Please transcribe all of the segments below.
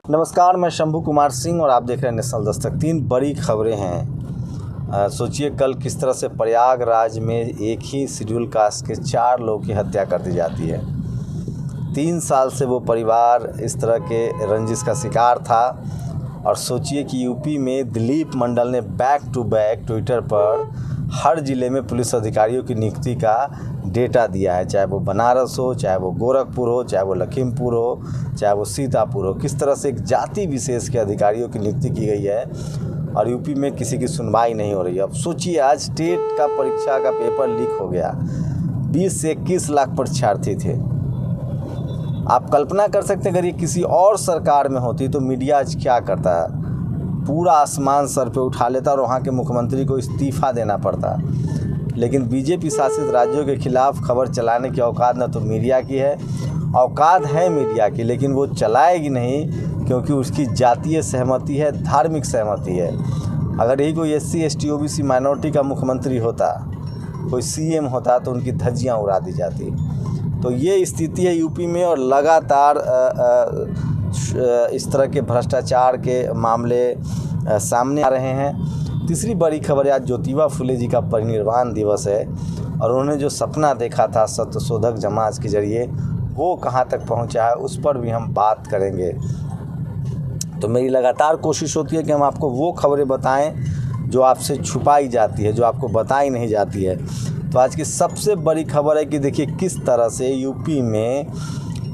नमस्कार, मैं शंभू कुमार सिंह और आप देख रहे हैं नेशनल दस्तक। 3 बड़ी खबरें हैं। सोचिए कल किस तरह से प्रयागराज में एक ही शेड्यूल कास्ट के 4 लोगों की हत्या कर दी जाती है। 3 साल से वो परिवार इस तरह के रंजिश का शिकार था। और सोचिए कि यूपी में दिलीप मंडल ने बैक टू बैक ट्विटर पर हर ज़िले में पुलिस अधिकारियों की नियुक्ति का डेटा दिया है, चाहे वो बनारस हो, चाहे वो गोरखपुर हो, चाहे वो लखीमपुर हो, चाहे वो सीतापुर हो। किस तरह से एक जाति विशेष के अधिकारियों की नियुक्ति की गई है और यूपी में किसी की सुनवाई नहीं हो रही है। अब सोचिए आज स्टेट का परीक्षा का पेपर लीक हो गया। 20 से 21 लाख परीक्षार्थी थे। आप कल्पना कर सकते हैं अगर ये किसी और सरकार में होती तो मीडिया आज क्या करता है, पूरा आसमान सर पे उठा लेता और वहाँ के मुख्यमंत्री को इस्तीफ़ा देना पड़ता। लेकिन बीजेपी शासित राज्यों के खिलाफ खबर चलाने की औकात न तो मीडिया की है, औकात है मीडिया की, लेकिन वो चलाएगी नहीं क्योंकि उसकी जातीय सहमति है, धार्मिक सहमति है। अगर यही कोई SC ST OBC माइनॉरिटी का मुख्यमंत्री होता, कोई CM होता तो उनकी धज्जियाँ उड़ा दी जाती। तो ये स्थिति है यूपी में और लगातार इस तरह के भ्रष्टाचार के मामले सामने आ रहे हैं। तीसरी बड़ी खबर आज ज्योतिबा फुले जी का परिनिर्वाण दिवस है और उन्होंने जो सपना देखा था सत्यशोधक समाज के जरिए वो कहाँ तक पहुँचा है उस पर भी हम बात करेंगे। तो मेरी लगातार कोशिश होती है कि हम आपको वो खबरें बताएं जो आपसे छुपाई जाती है, जो आपको बताई नहीं जाती है। तो आज की सबसे बड़ी खबर है कि देखिए किस तरह से यूपी में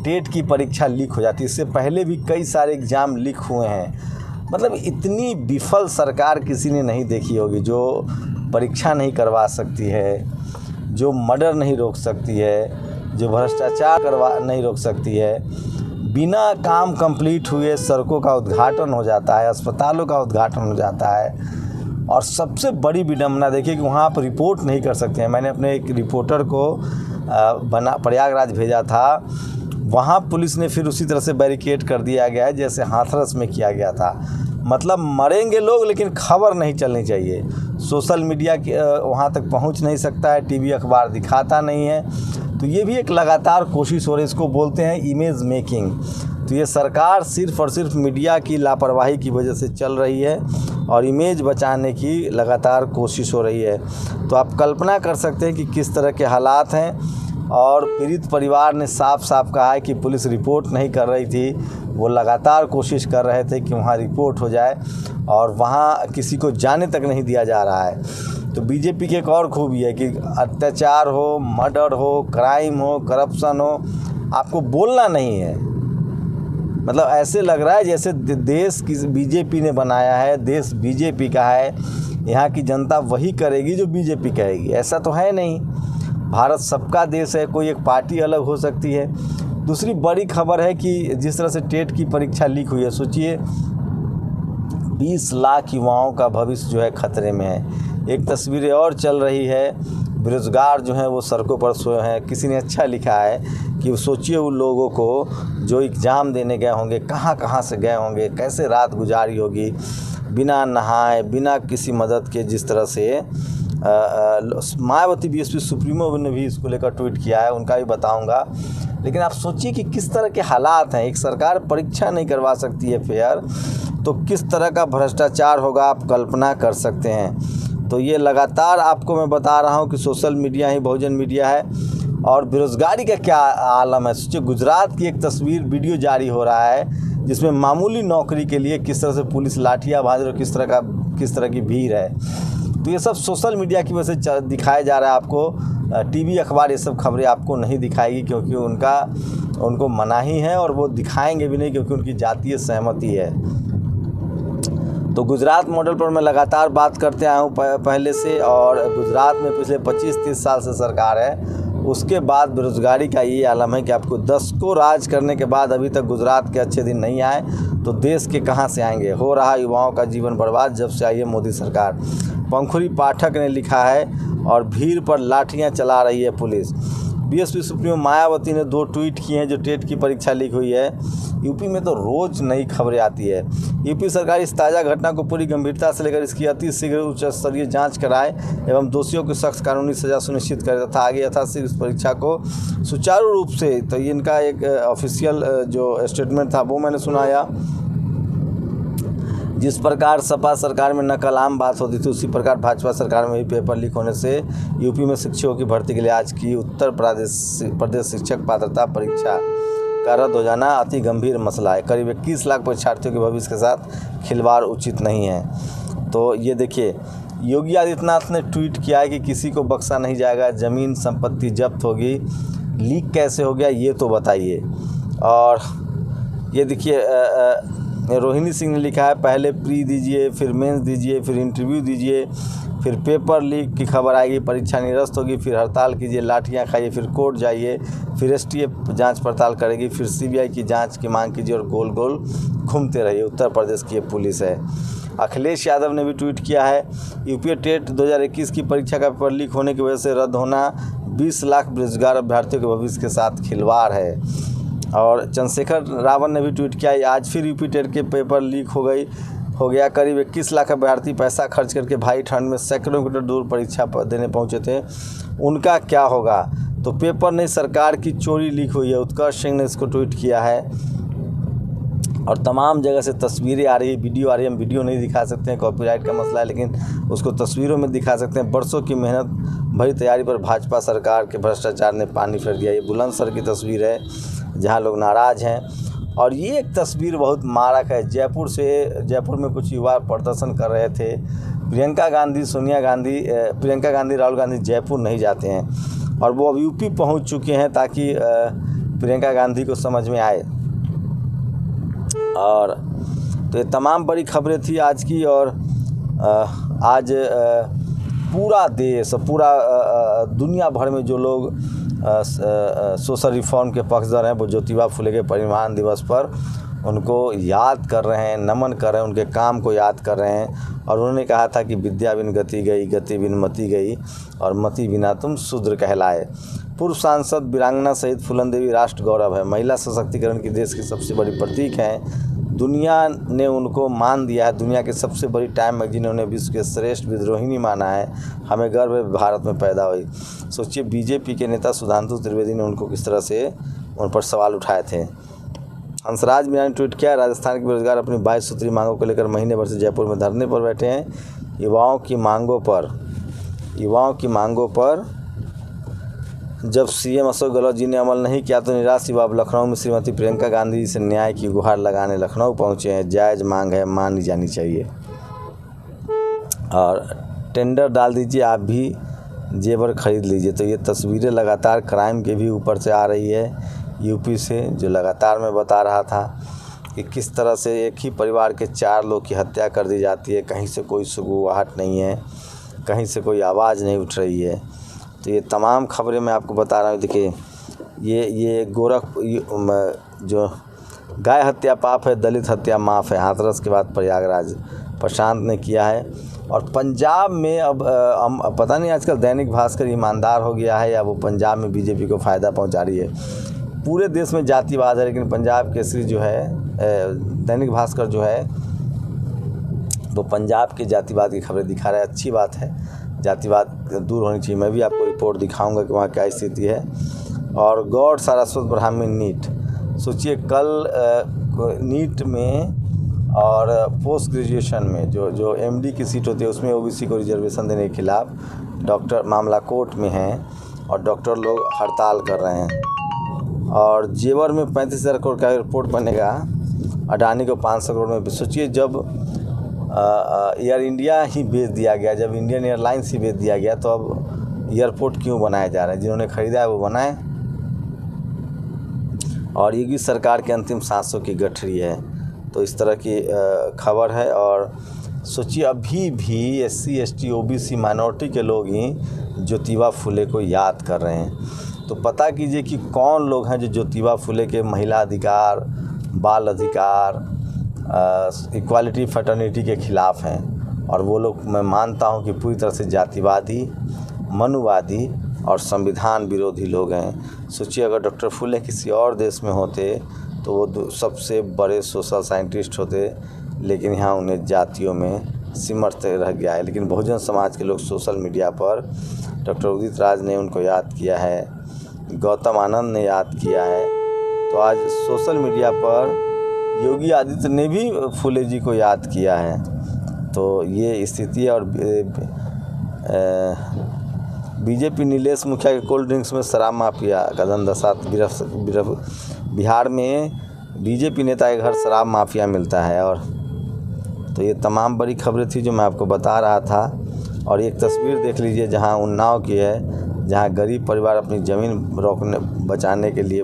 टेट की परीक्षा लीक हो जाती है। इससे पहले भी कई सारे एग्ज़ाम लीक हुए हैं। मतलब इतनी विफल सरकार किसी ने नहीं देखी होगी, जो परीक्षा नहीं करवा सकती है, जो मर्डर नहीं रोक सकती है, जो भ्रष्टाचार नहीं रोक सकती है। बिना काम कंप्लीट हुए सड़कों का उद्घाटन हो जाता है, अस्पतालों का उद्घाटन हो जाता है। और सबसे बड़ी विडंबना देखिए कि वहाँ पर रिपोर्ट नहीं कर सकते हैं। मैंने अपने एक रिपोर्टर को प्रयागराज भेजा था, वहाँ पुलिस ने फिर उसी तरह से बैरिकेड कर दिया गया है जैसे हाथरस में किया गया था। मतलब मरेंगे लोग लेकिन खबर नहीं चलनी चाहिए। सोशल मीडिया वहाँ तक पहुँच नहीं सकता है, TV अखबार दिखाता नहीं है। तो ये भी एक लगातार कोशिश हो रही है, इसको बोलते हैं इमेज मेकिंग। तो ये सरकार सिर्फ़ और सिर्फ मीडिया की लापरवाही की वजह से चल रही है और इमेज बचाने की लगातार कोशिश हो रही है। तो आप कल्पना कर सकते हैं कि किस तरह के हालात हैं। और पीड़ित परिवार ने साफ साफ कहा है कि पुलिस रिपोर्ट नहीं कर रही थी, वो लगातार कोशिश कर रहे थे कि वहाँ रिपोर्ट हो जाए और वहाँ किसी को जाने तक नहीं दिया जा रहा है। तो बीजेपी की एक और खूबी है कि अत्याचार हो, मर्डर हो, क्राइम हो, करप्शन हो, आपको बोलना नहीं है। मतलब ऐसे लग रहा है जैसे देश की बीजेपी ने बनाया है, देश बीजेपी का है, यहाँ की जनता वही करेगी जो बीजेपी कहेगी। ऐसा तो है नहीं। भारत सबका देश है, कोई एक पार्टी अलग हो सकती है। दूसरी बड़ी खबर है कि जिस तरह से टेट की परीक्षा लीक हुई है, सोचिए 20 लाख युवाओं का भविष्य जो है खतरे में है। एक तस्वीरें और चल रही है, बेरोज़गार जो हैं वो सड़कों पर सोए हैं। किसी ने अच्छा लिखा है कि सोचिए उन लोगों को जो एग्ज़ाम देने गए होंगे, कहाँ कहाँ से गए होंगे, कैसे रात गुजारी होगी, बिना नहाए, बिना किसी मदद के। जिस तरह से मायावती BSP सुप्रीमो ने भी इसको लेकर ट्वीट किया है, उनका भी बताऊंगा। लेकिन आप सोचिए कि किस तरह के हालात हैं। एक सरकार परीक्षा नहीं करवा सकती है फेयर, तो किस तरह का भ्रष्टाचार होगा आप कल्पना कर सकते हैं। तो ये लगातार आपको मैं बता रहा हूँ कि सोशल मीडिया ही बहुजन मीडिया है। और बेरोज़गारी का क्या आलम है। सोचिए गुजरात की एक तस्वीर वीडियो जारी हो रहा है जिसमें मामूली नौकरी के लिए किस तरह से पुलिस लाठियाँ भाज रही, किस तरह की भीड़ है। तो ये सब सोशल मीडिया की वजह से दिखाया जा रहा है। आपको TV अखबार ये सब खबरें आपको नहीं दिखाएगी क्योंकि उनको मनाही है और वो दिखाएंगे भी नहीं क्योंकि उनकी जातीय सहमति है। तो गुजरात मॉडल पर मैं लगातार बात करते आया हूँ पहले से। और गुजरात में पिछले 25-30 साल से सरकार है। उसके बाद बेरोज़गारी का ये आलम है कि आपको 10 को राज करने के बाद अभी तक गुजरात के अच्छे दिन नहीं आए तो देश के कहाँ से आएंगे। हो रहा युवाओं का जीवन बर्बाद जब से आई है मोदी सरकार। पंखुरी पाठक ने लिखा है और भीड़ पर लाठियां चला रही है पुलिस। BSP सुप्रीमो मायावती ने 2 ट्वीट किए हैं जो टेट की परीक्षा लीक हुई है। यूपी में तो रोज़ नई खबरें आती है। यूपी सरकार इस ताज़ा घटना को पूरी गंभीरता से लेकर इसकी अति शीघ्र उच्च स्तरीय जांच कराए एवं दोषियों को सख्त कानूनी सज़ा सुनिश्चित करे तथा आगे यथाशीघ्र इस परीक्षा को सुचारू रूप से, तो इनका एक ऑफिशियल जो स्टेटमेंट था वो मैंने सुनाया, जिस प्रकार सपा सरकार में नकल आम बात होती थी, उसी प्रकार भाजपा सरकार में भी पेपर लीक होने से यूपी में शिक्षकों की भर्ती के लिए आज की उत्तर प्रदेश शिक्षक पात्रता परीक्षा का रद्द हो जाना अति गंभीर मसला है। करीब 21 लाख परीक्षार्थियों के भविष्य के साथ खिलवाड़ उचित नहीं है। तो ये देखिए, योगी आदित्यनाथ ने ट्वीट किया है कि किसी को बख्शा नहीं जाएगा, ज़मीन संपत्ति जब्त होगी। लीक कैसे हो गया ये तो बताइए। और ये देखिए, रोहिणी सिंह ने लिखा है, पहले प्री दीजिए, फिर मेंस दीजिए, फिर इंटरव्यू दीजिए, फिर पेपर लीक की खबर आएगी, परीक्षा निरस्त होगी, फिर हड़ताल कीजिए, लाठियां खाइए, फिर कोर्ट जाइए, फिर एसटीएफ जांच पड़ताल करेगी, फिर सीबीआई की जांच की मांग कीजिए और गोल गोल घूमते रहिए। उत्तर प्रदेश की ये पुलिस है। अखिलेश यादव ने भी ट्वीट किया है, यूपी टेट 2021 की परीक्षा का पेपर लीक होने की वजह से रद्द होना 20 लाख बेरोजगार अभ्यर्थियों के भविष्य के साथ खिलवाड़ है। और चंद्रशेखर रावण ने भी ट्वीट किया, आज फिर यूपी टेट के पेपर लीक हो गया। करीब 21 लाख अभ्यर्थी पैसा खर्च करके भाई ठंड में सैकड़ों किलोमीटर दूर परीक्षा देने पहुंचे थे, उनका क्या होगा? तो पेपर नहीं, सरकार की चोरी लीक हुई है। उत्कर्ष सिंह ने इसको ट्वीट किया है। और तमाम जगह से तस्वीरें आ रही है, वीडियो आ रही है। हम वीडियो नहीं दिखा सकते हैं, कॉपीराइट का मसला है, लेकिन उसको तस्वीरों में दिखा सकते हैं। बरसों की मेहनत भरी तैयारी पर भाजपा सरकार के भ्रष्टाचार ने पानी फेर दिया। ये बुलंदशहर की तस्वीर है जहां लोग नाराज़ हैं। और ये एक तस्वीर बहुत मारक है। जयपुर में कुछ युवा प्रदर्शन कर रहे थे। प्रियंका गांधी, राहुल गांधी जयपुर नहीं जाते हैं और वो अब यूपी पहुंच चुके हैं ताकि प्रियंका गांधी को समझ में आए। और तो ये तमाम बड़ी खबरें थी आज की। और आज पूरा देश, पूरा दुनिया भर में जो लोग सोशल रिफॉर्म के पक्षधर हैं, वो ज्योतिबा फुले के परिनिर्वाण दिवस पर उनको याद कर रहे हैं, नमन कर रहे हैं, उनके काम को याद कर रहे हैं। और उन्होंने कहा था कि विद्या बिन गति गई, गति बिन मति गई, और मति बिना तुम शूद्र कहलाए। पूर्व सांसद वीरांगना सहित फूलन देवी राष्ट्र गौरव है। महिला सशक्तिकरण की देश की सबसे बड़ी प्रतीक हैं। दुनिया ने उनको मान दिया है। दुनिया की सबसे बड़ी टाइम मैगजीन ने उन्हें विश्व के श्रेष्ठ विद्रोहिणी माना है। हमें गर्व है भारत में पैदा हुई। सोचिए, बीजेपी के नेता सुधांशु त्रिवेदी ने उनको किस तरह से उन पर सवाल उठाए थे। हंसराज मीणा ने ट्वीट किया, राजस्थान के बेरोजगार अपनी 22 सूत्री मांगों को लेकर महीने भर से जयपुर में धरने पर बैठे हैं। युवाओं की मांगों पर जब सीएम अशोक गहलोत जी ने अमल नहीं किया तो निराश युवा अब लखनऊ में श्रीमती प्रियंका गांधी से न्याय की गुहार लगाने लखनऊ पहुंचे हैं। जायज़ मांग है, मानी जानी चाहिए। और टेंडर डाल दीजिए, आप भी जेवर खरीद लीजिए। तो ये तस्वीरें लगातार क्राइम के भी ऊपर से आ रही है यूपी से, जो लगातार मैं बता रहा था कि किस तरह से एक ही परिवार के 4 लोग की हत्या कर दी जाती है। कहीं से कोई सुगबुगाहट नहीं है, कहीं से कोई आवाज़ नहीं उठ रही है। तो ये तमाम खबरें मैं आपको बता रहा हूँ। देखिए, ये जो गाय हत्या पाप है, दलित हत्या माफ़ है। हाथरस के बाद प्रयागराज प्रशांत ने किया है। और पंजाब में अब पता नहीं आजकल दैनिक भास्कर ईमानदार हो गया है या वो पंजाब में बीजेपी को फ़ायदा पहुंचा रही है। पूरे देश में जातिवाद है, लेकिन पंजाब केसरी जो है, दैनिक भास्कर जो है, वो पंजाब के जातिवाद की खबरें दिखा रहा है। अच्छी बात है, जातिवाद दूर होनी चाहिए। मैं भी आपको रिपोर्ट दिखाऊंगा कि वहाँ क्या स्थिति है। और गौड़ सारस्वत ब्राह्मण नीट, सोचिए कल नीट में और पोस्ट ग्रेजुएशन में जो एमडी की सीट होती है उसमें ओबीसी को रिजर्वेशन देने के खिलाफ डॉक्टर मामला कोर्ट में है और डॉक्टर लोग हड़ताल कर रहे हैं। और जेवर में 35,000 करोड़ का एयरपोर्ट बनेगा, अडानी को 500 करोड़ में। सोचिए, जब एयर इंडिया ही बेच दिया गया, जब इंडियन एयरलाइंस ही बेच दिया गया, तो अब एयरपोर्ट क्यों बनाए जा रहे हैं? जिन्होंने ख़रीदा है वो बनाए। और योगी सरकार के अंतिम सांसों की गठरी है। तो इस तरह की खबर है। और सोचिए, अभी भी SC ST OBC माइनॉरिटी के लोग ही ज्योतिबा फुले को याद कर रहे हैं। तो पता कीजिए कि कौन लोग हैं जो ज्योतिबा फुले के महिला अधिकार, बाल अधिकार, इक्वालिटी, फ्रेटर्निटी के ख़िलाफ़ हैं। और वो लोग, मैं मानता हूँ कि पूरी तरह से जातिवादी, मनुवादी और संविधान विरोधी लोग हैं। सोचिए, अगर डॉक्टर फुले किसी और देश में होते तो वो सबसे बड़े सोशल साइंटिस्ट होते, लेकिन यहाँ उन्हें जातियों में सिमटते रह गया है। लेकिन बहुजन समाज के लोग सोशल मीडिया पर, डॉक्टर उदित राज ने उनको याद किया है, गौतम आनंद ने याद किया है। तो आज सोशल मीडिया पर योगी आदित्य ने भी फुले जी को याद किया है। तो ये स्थिति है। और बीजेपी नीलेश मुखिया के कोल्ड ड्रिंक्स में शराब माफिया का धंधा। बिहार में बीजेपी नेता के घर शराब माफिया मिलता है। और तो ये तमाम बड़ी खबरें थी जो मैं आपको बता रहा था। और एक तस्वीर देख लीजिए जहां उन्नाव की है, जहां गरीब परिवार अपनी ज़मीन बचाने के लिए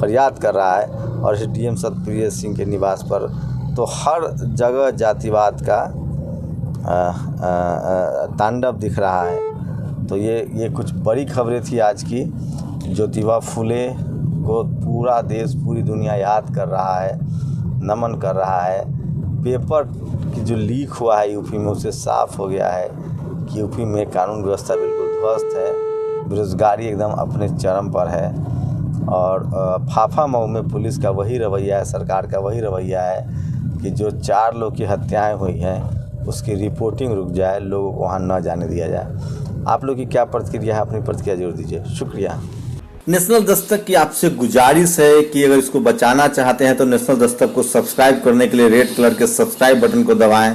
फरियाद कर रहा है और डीएम सतप्रिय सिंह के निवास पर तो हर जगह जातिवाद का तांडव दिख रहा है। तो ये कुछ बड़ी खबरें थी आज की। ज्योतिबा फुले को पूरा देश, पूरी दुनिया याद कर रहा है, नमन कर रहा है। पेपर की जो लीक हुआ है यूपी में, उससे साफ हो गया है कि यूपी में कानून व्यवस्था बिल्कुल ध्वस्त है, बेरोजगारी एकदम अपने चरम पर है। और फाफा मऊ में पुलिस का वही रवैया है, सरकार का वही रवैया है कि जो 4 लोग की हत्याएं हुई हैं उसकी रिपोर्टिंग रुक जाए, लोगों को वहाँ न जाने दिया जाए। आप लोग की क्या प्रतिक्रिया है? अपनी प्रतिक्रिया जरूर दीजिए। शुक्रिया। नेशनल दस्तक की आपसे गुजारिश है कि अगर इसको बचाना चाहते हैं तो नेशनल दस्तक को सब्सक्राइब करने के लिए रेड कलर के सब्सक्राइब बटन को दबाएं,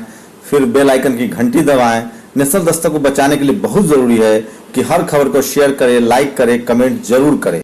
फिर बेल आइकन की घंटी दबाएं। नेशनल दस्तक को बचाने के लिए बहुत ज़रूरी है कि हर खबर को शेयर करें, लाइक करें, कमेंट जरूर करें।